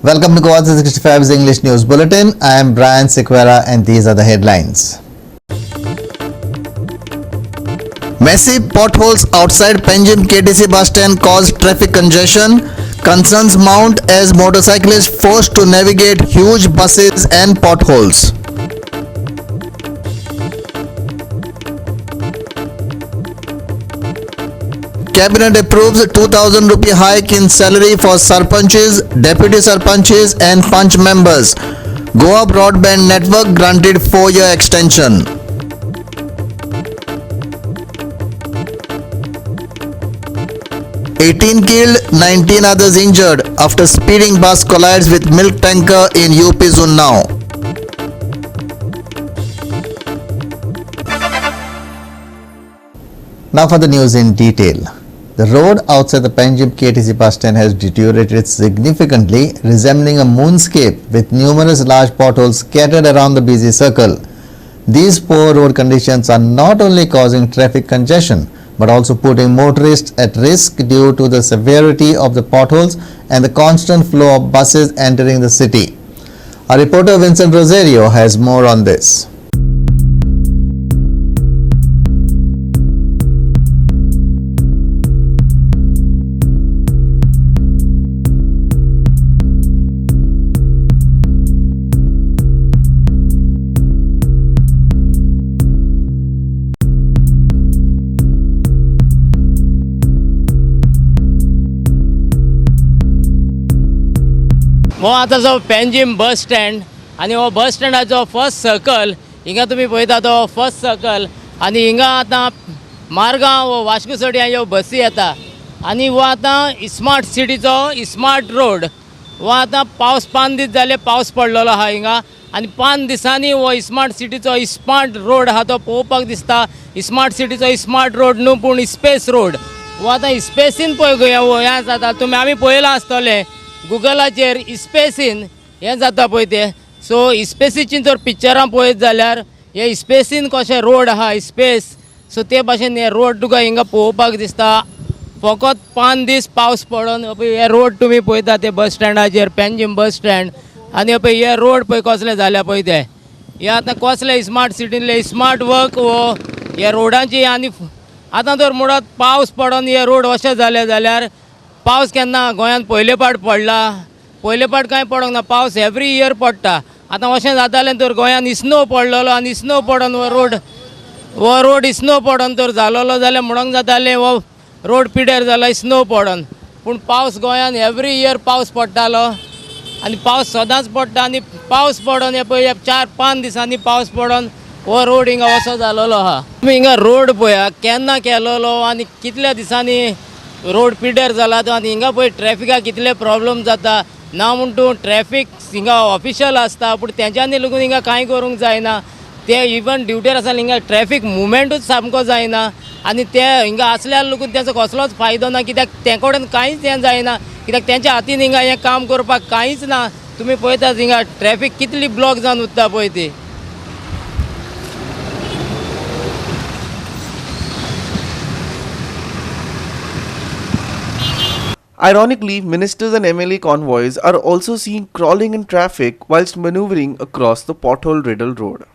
Welcome to Goa 365's English News Bulletin. I am Brian Sequeira and these are the headlines. Massive potholes outside Panjim KTC bus stand cause traffic congestion. Concerns mount as motorcyclists forced to navigate huge buses and potholes. Cabinet approves 2,000 rupee hike in salary for sarpanches, deputy sarpanches and panch members. Goa Broadband Network granted 4-year extension. "18 killed, 19 others injured after speeding bus collides with milk tanker in UP Unnao." Now for the news in detail. The road outside the Panjim KTC bus stand has deteriorated significantly, resembling a moonscape with numerous large potholes scattered around the busy circle. These poor road conditions are not only causing traffic congestion but also putting motorists at risk due to the severity of the potholes and the constant flow of buses entering the city. Our reporter Vincent Rosario has more on this. हो आतां जो Panjim bus stand आनी हो बस स्टँडाचो first circle हिंगा तुमी पळयता तो फर्स्ट सर्कल आनी हिंगा आतां मारगांव वो वास्कोसोडिया ह्यो बसी येता आनी हो आतां स्मार्ट सिटीचो स्मार्ट रोड हो आतां पावस 5 दीस जाले पावस पडलेलो आहा हिंगा आनी 5 दिसांनी हो स्मार्ट सिटीचो स्मार्ट रोड आहा तो पळोवपाक दिसता. स्मार्ट सिटीचो स्मार्ट रोड न्हू पूण स्पेस रोड हो आतां स्पेसीन पळय हें जाता तुमी आमी पळयलां आसतलें गुगलाचेर स्पेसीन हें जाता पळय तें. सो स्पेसीची जर पिक्चरां पळयत जाल्यार हे स्पेसीन कशें रोड आहा स्पेस सो ते भाशेन हे रोड तुका हिंगा पळोवपाक दिसता. फकत 5 दीस पावस पडून हे रोड तुमी पळयता ते बस स्टँडाचेर पेंजीम बस स्टँड आनी पळय हे रोड पळय कसले जाल्या पळय ते. हे आतां कसले स्मार्ट सिटींतले स्मार्ट वर्क वो हे रोडांची आनी आतां जर म्हणत पावस पडून हे रोड अशें जाले जाल्यार पावस केन्ना गोंयांत पयले पाट पडला पयले पाट कांय पडोंक ना. पावस एवरी इयर पडटा. आतां अशें जातालें तर गोंयांत स्नो पडलेलो आनी स्नो पडोन हो रोड स्नो पडोन तर जालोलो जाल्यार म्हणोंक जातालें हो रोड पिड्यार जाला स्नो पडोन. पूण पावस गोंयांत एवरी इयर पावस पडटालो आनी पावस सदांच पडटा आनी पावस पडोन हे पळय 4-5 दिसांनी पावस पडोन हो रोड हिंगा असो जालोलो आहा. तुमी हिंगा रोड पळया केन्ना केलोलो आनी कितल्या दिसांनी रोड पिड्यार जाला आनी हिंगा पळय ट्रॅफिकाक कितले प्रॉब्लेम जाता. ना म्हूण तूं ट्रॅफिक हिंगा ऑफिशियल आसता पूण तेंच्यांनी लागून हिंगा कांय करूंक जायना. ते इवन ड्युटीर आसा हिंगा ट्रॅफिक मुवमेंटूच सामको जायना आनी ते हिंगा आसल्यार लागून तेंचो कसलोच फायदो ना कित्याक ते कडेन कांयच हें जायना कित्याक तेंच्या हातीन हिंगा हें काम करपाक कांयच ना. तुमी पळयतात हिंगा ट्रॅफिक कितली ब्लॉक जावन उरता पळय ती. Ironically, ministers and MLA convoys are also seen crawling in traffic whilst maneuvering across the pothole-riddled road.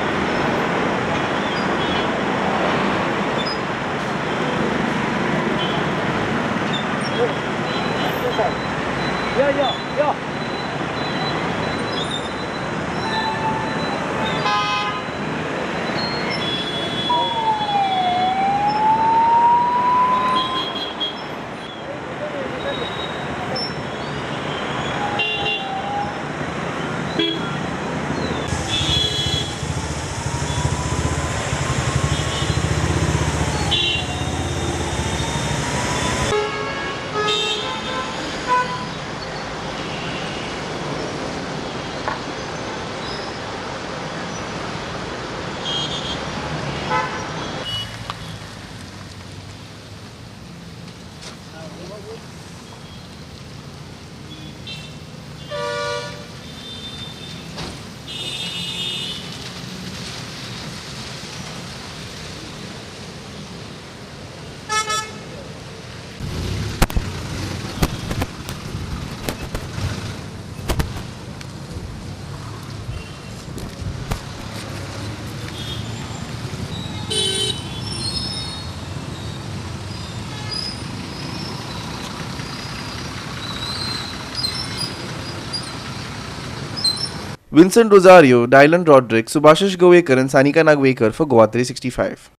Vincent Rosario, Dylan Roderick, Subhashish Govekar and Sanika Nagwekar for Goa 365.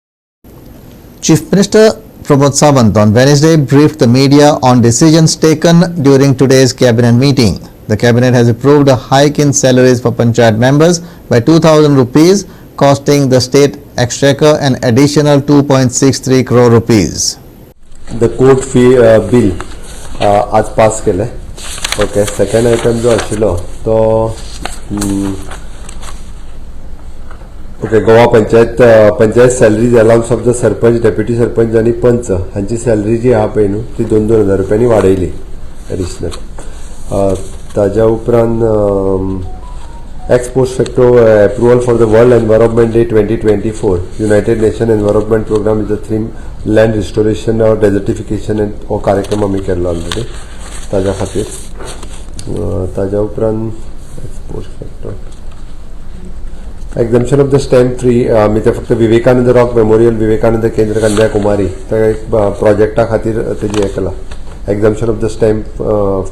Chief Minister Pramod Sawant on Wednesday briefed the media on decisions taken during today's cabinet meeting. The cabinet has approved a hike in salaries for panchayat members by 2,000 rupees, costing the state exchequer an additional 2.63 crore rupees. The court fee bill आज पास केले. Okay, second item जो आशिल्लो तो okay, Goa panchayat salaries allowance of the sarpanch, deputy sarpanch आणि पंच हांची salary जी आहा पळय न्हू ती 2,000 रुपयांनी वाडयली एडिशनल. ताज्या उपरांत ex post facto approval for the World Environment Day 2024 United Nations Environment Program is the theme land restoration or desertification and हो कार्यक्रम आम्ही केल्लो ऑलरेडी ताज्या खातीर. ताज्या उपरांत ex post facto exemption of the stamp free आम्ही ते फक्त विवेकानंद रॉक मेमोरियल विवेकानंद केंद्र कन्याकुमारी त्या एक प्रोजेक्टा खातीर तेजी हे केला. exemption of the stamp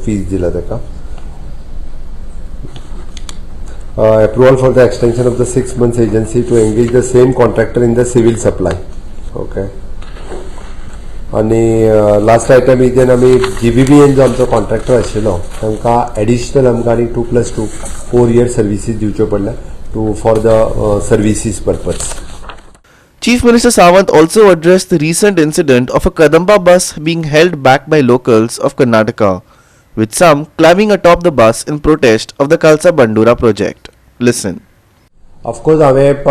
fees दिला ताका. Approval for the extension of the 6 months agency to engage the same contractor in the civil supply. Okay. आणि लास्ट आयटम इथेन आम्ही GBBN जो आमचो कॉन्ट्रॅक्टर आशिल्लो तांकां एडिशनल आमकां आनी 2+2 4 year सर्विसीस दिवच्यो पडल्या to for the services purpose. Chief Minister Sawant also addressed the recent incident of a Kadamba bus being held back by locals of Karnataka, with some climbing atop the bus in protest of the Kalsa Bandura project. Listen. Of course हांवें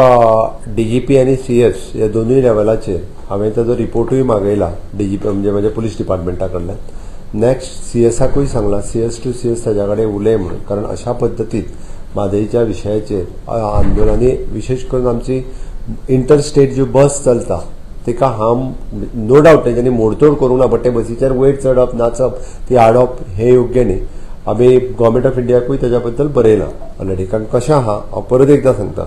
DGP आनी CS ह्या दोनूय लेवलाचेर हांवें ताजो रिपोर्टूय मागयला DGP म्हणजे म्हज्या police डिपार्टमेंटा कडल्यान. नेक्स्ट CSाकूय सांगला CS टू CS ताज्या कडेन उलय म्हणून, कारण अशा पद्दतीत म्हादईच्या विशयाचेर आंदोलनांनी विशेष करून आमची इंटरस्टेट ज्यो बस चलता तिका हार्म नो डावट तेंच्यांनी मोडतोड करूंक ना, बट ते बसीचेर वयर चडप नाचप ती हाडप हे योग्य न्ही. आमी गव्हर्मेंट ऑफ इंडियाकूय तेज्या बद्दल बरयलां ऑलरेडी. कारण कशें आहा हांव परत एकदां सांगता,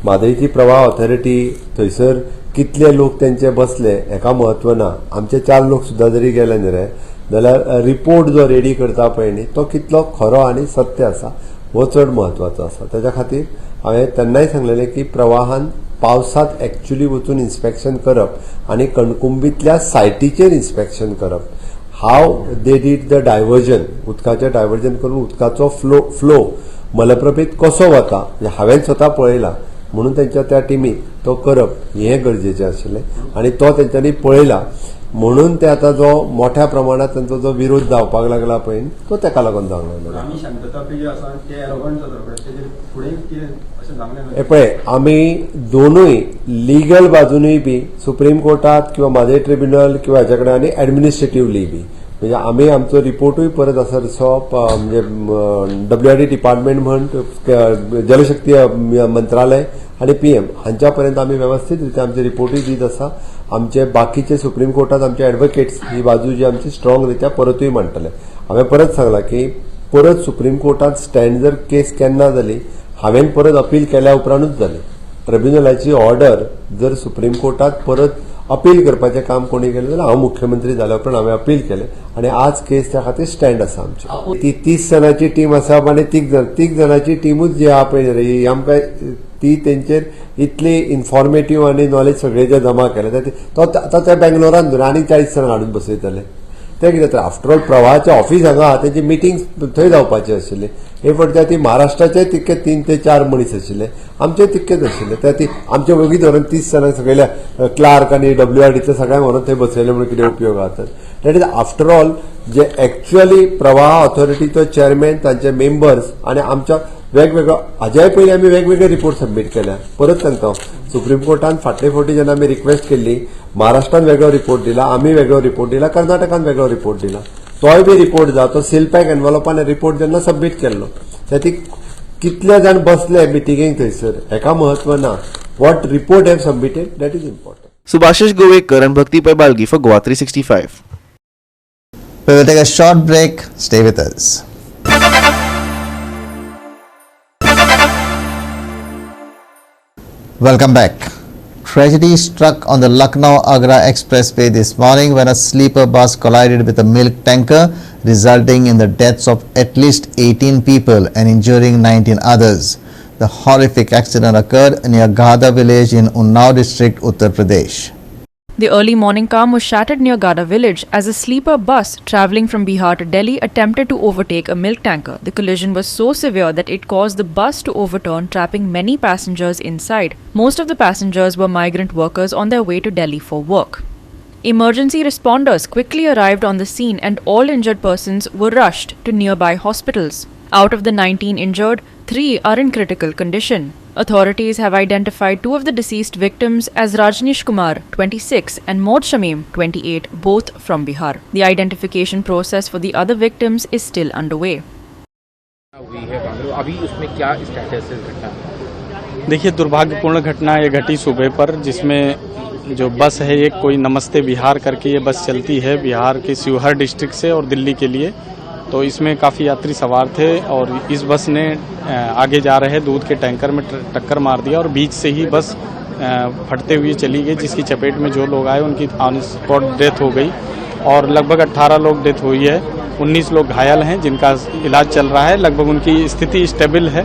म्हादईची प्रवाह ऑथॉरिटी थंयसर कितले लोक तेंचे बसले हेका म्हत्व ना. आमचे 4 लोक सुद्दां जरी गेले न्ही रे जाल्यार रिपोर्ट जो रेडी करता पळय न्ही तो कितलो खरो आनी सत्य आसा हो चड म्हत्वाचो आसा. तेज्या खातीर हांवें तेन्नाय सांगलेलें की प्रवाहान पावसात एक्च्युअली वचून इन्स्पेक्शन करप आणि कणकुंबीतल्या सायटीचेर इन्स्पेक्शन करप. हाव दे डीड द डायवर्जन, उदकाचें डायवर्जन करून उदकाचो फ्लो मलप्रभेत कसो वता हांवें स्वता पळयला. म्हणून तेंच्या त्या टीमीक तो करप हें गरजेचें आशिल्लें आनी तो तेंच्यांनी पळयला. म्हणून ते आता जो मोठ्या प्रमाणात त्यांचा जो विरोध जावपाक लागला पळय तो तेका लागून जावंक लागला. पळय आमी दोनूय लिगल बाजूनय बी सुप्रीम कोर्टात किंवा म्हादई ट्रिब्युनल किंवा हाच्या कडेन आनी एडमिनिस्ट्रेटिव्हली बी म्हणजे आमी आमचो रिपोर्टूय परत आसा तसो म्हणजे WRD डिपार्टमेंट म्हण जलशक्ती मंत्रालय आणि PM हांच्या पर्यंत आमी व्यवस्थित रित्या आमचे रिपोर्टूय दीत आसा. आमचे बाकीचे सुप्रीम कोर्टात आमचे ॲडव्होकेट्स ही बाजू जी आमची स्ट्रॉंग रित्या परतूय मांडटले. हांवें परत सांगला की परत सुप्रीम कोर्टात स्टँड जर केस केन्ना जाली हांवें परत अपील केल्या उपरांतूच जाली. ट्रिब्युनलाची ऑर्डर जर सुप्रीम कोर्टात परत अपील करपाचें काम कोणी केलें जाल्यार हांव मुख्यमंत्री जाल्या उपरांत हांवें अपील केलें आनी आज केस त्या खातीर स्टँड आसा आमची. ती 30 जणांची टीम आसा आनी 30 जणांची टीमूच जी आहा पळय ही आमकां ती तेंचेर इतली इन्फॉर्मेटिव्ह आनी नॉलेज सगळे जे जमा केले तो आतां त्या बेंगलोरान धरून आनी 40 जाणां हाडून बसयतले. ते कितें तर आफ्टर ऑल प्रवाहाचें ऑफीस हांगा आहा तेंची मिटींग थंय जावपाची आशिल्ली. हे फावटी ती महाराष्ट्राचे तितके 3 ते 4 मनीस आशिल्ले, आमचे तितकेच आशिल्ले. त्या ती आमचे वगी धरून 30 जाणांक सगळ्या क्लार्क आनी WRDतले सगळ्यांक व्हरून थंय बसयले म्हणून कितें उपयोग जाता. That is after all J actually प्रवाह ऑथॉरिटीचो चेअरमॅन तांचे मेंबर्स आनी आमच्या वेगवेगळो हाज्याय पयलीं आमी वेगवेगळे रिपोर्ट सबमीट केल्या. परत सांगता सुप्रीम कोर्टान फाटले फावटी जेन्ना आमी रिक्वेस्ट केल्ली महाराष्ट्रान वेगळो रिपोर्ट दिला, आमी वेगळो रिपोर्ट दिला, कर्नाटकान वेगळो रिपोर्ट दिला. तोय बी रिपोर्ट जा तो सिलपॅक एनवलपान रिपोर्ट जेन्ना सबमीट केल्लो त्या कितले जाण बसले मिटिंगेक थंयसर हेका म्हत्व ना. What report have submitted that is important. Subhashish Govekar and Bhakti Balgi for Goa 365. We will take a short break. Stay with us. Welcome back. Tragedy struck on the Lucknow-Agra expressway this morning when a sleeper bus collided with a milk tanker resulting in the deaths of at least 18 people and injuring 19 others. The horrific accident occurred near Ghada village in Unnao district, Uttar Pradesh. The early morning calm was shattered near Gada village as a sleeper bus travelling from Bihar to Delhi attempted to overtake a milk tanker. The collision was so severe that it caused the bus to overturn, trapping many passengers inside. Most of the passengers were migrant workers on their way to Delhi for work. Emergency responders quickly arrived on the scene and all injured persons were rushed to nearby hospitals. Out of the 19 injured, 3 are in critical condition. Authorities have identified 2 of the deceased victims as Rajnish Kumar, 26, and Mod Shamim, 28, both from Bihar. The identification process for the other victims is still underway. हुई है बांगरू, अभी उसमें क्या status है इस घटना का? देखिए, दुर्भाग्यपूर्ण घटना ये घटी सुबह पर, जिसमें जो बस है एक कोई नमस्ते बिहार करके ये बस चलती है बिहार के शिवहर डिस्ट्रिक्ट से और दिल्ली के लिए। तो इसमें काफ़ी यात्री सवार थे और इस बस ने आगे जा रहे दूध के टैंकर में टक्कर मार दिया और बीच से ही बस फटते हुए चली गई, जिसकी चपेट में जो लोग आए उनकी ऑन स्पॉट डेथ हो गई और लगभग 18 लोग डेथ हुई है। 19 लोग घायल हैं जिनका इलाज चल रहा है। लगभग उनकी स्थिति स्टेबल है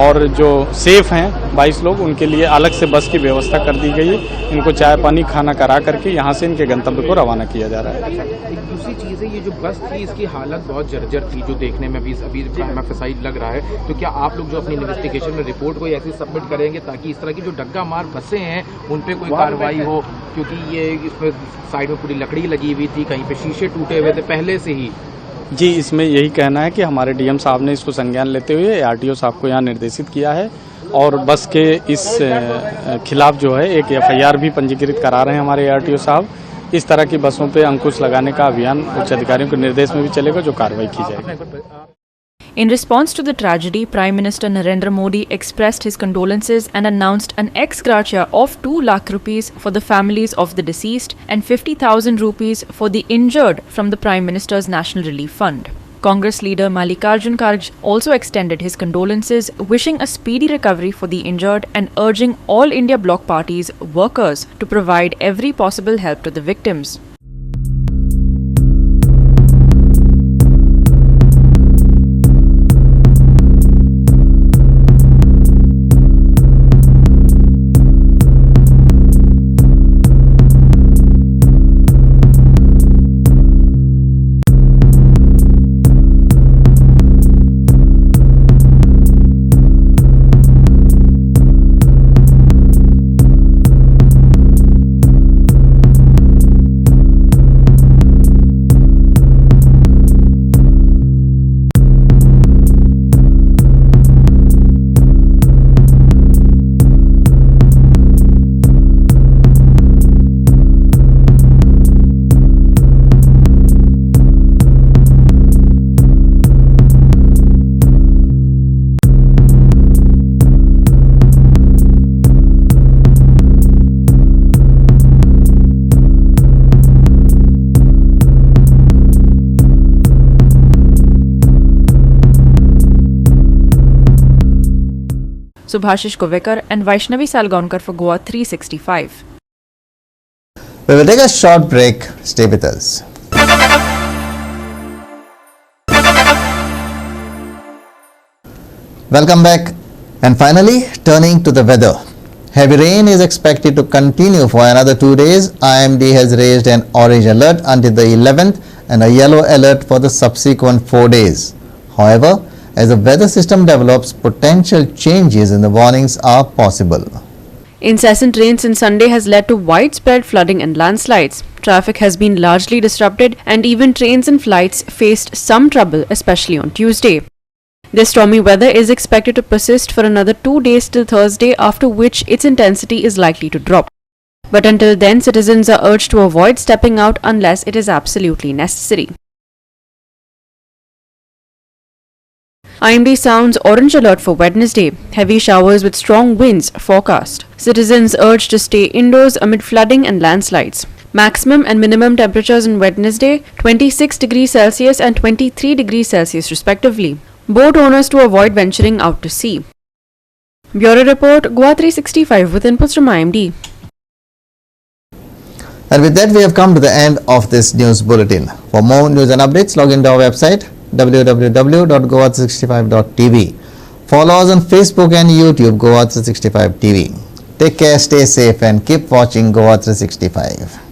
और जो सेफ हैं 22 लोग, उनके लिए अलग से बस की व्यवस्था कर दी गई है। इनको चाय पानी खाना करा करके यहाँ से इनके गंतव्य को रवाना किया जा रहा है। एक दूसरी चीज़ है, ये जो बस थी इसकी हालत बहुत जर्जर थी, जो देखने में अभी क्राइम लग रहा है। तो क्या आप लोग जो अपनी इन्वेस्टिगेशन में रिपोर्ट कोई ऐसी सबमिट करेंगे ताकि इस तरह की जो डग्गा मार बसें हैं उन पर कोई कार्रवाई हो? क्योंकि ये इसमें साइड में पूरी लकड़ी लगी हुई थी, कहीं पे शीशे टूटे हुए थे पहले से ही। जी, इसमें यही कहना है कि हमारे डीएम साहब ने इसको संज्ञान लेते हुए आरटीओ साहब को यहाँ निर्देशित किया है और बस के इस खिलाफ जो है एक एफआईआर भी पंजीकृत करा रहे हैं हमारे आरटीओ साहब। इस तरह की बसों पे अंकुश लगाने का अभियान उच्च अधिकारियों के निर्देश में भी चलेगा, जो कार्रवाई की जाएगी। In response to the tragedy, Prime Minister Narendra Modi expressed his condolences and announced an ex gratia of 2 lakh rupees for the families of the deceased and 50,000 rupees for the injured from the Prime Minister's National Relief Fund. Congress leader Mallikarjun Kharge also extended his condolences, wishing a speedy recovery for the injured and urging all India Bloc Party's workers to provide every possible help to the victims. Subhashish Kovekar and Vaishnavi Salgaonkar for Goa 365. We will take a short break. Stay with us. Welcome back. And finally, turning to the weather. Heavy rain is expected to continue for another 2 days. IMD has raised an orange alert until the 11th and a yellow alert for the subsequent 4 days. However, as the weather system develops, potential changes in the warnings are possible. Incessant rain since Sunday has led to widespread flooding and landslides. Traffic has been largely disrupted and even trains and flights faced some trouble, especially on Tuesday. This stormy weather is expected to persist for another 2 days till Thursday, after which its intensity is likely to drop. But until then, citizens are urged to avoid stepping out unless it is absolutely necessary. IMD sounds orange alert for Wednesday. Heavy showers with strong winds forecast. Citizens urged to stay indoors amid flooding and landslides. Maximum and minimum temperatures on Wednesday 26 degrees Celsius and 23 degrees Celsius respectively. Boat owners to avoid venturing out to sea. Bureau Report, Goa 365 with inputs from IMD. And with that, we have come to the end of this news bulletin. For more news and updates, log into our website www.goa365.tv. Follow us on Facebook and YouTube, Goa 365 TV. Take care, stay safe, and keep watching Goa 365.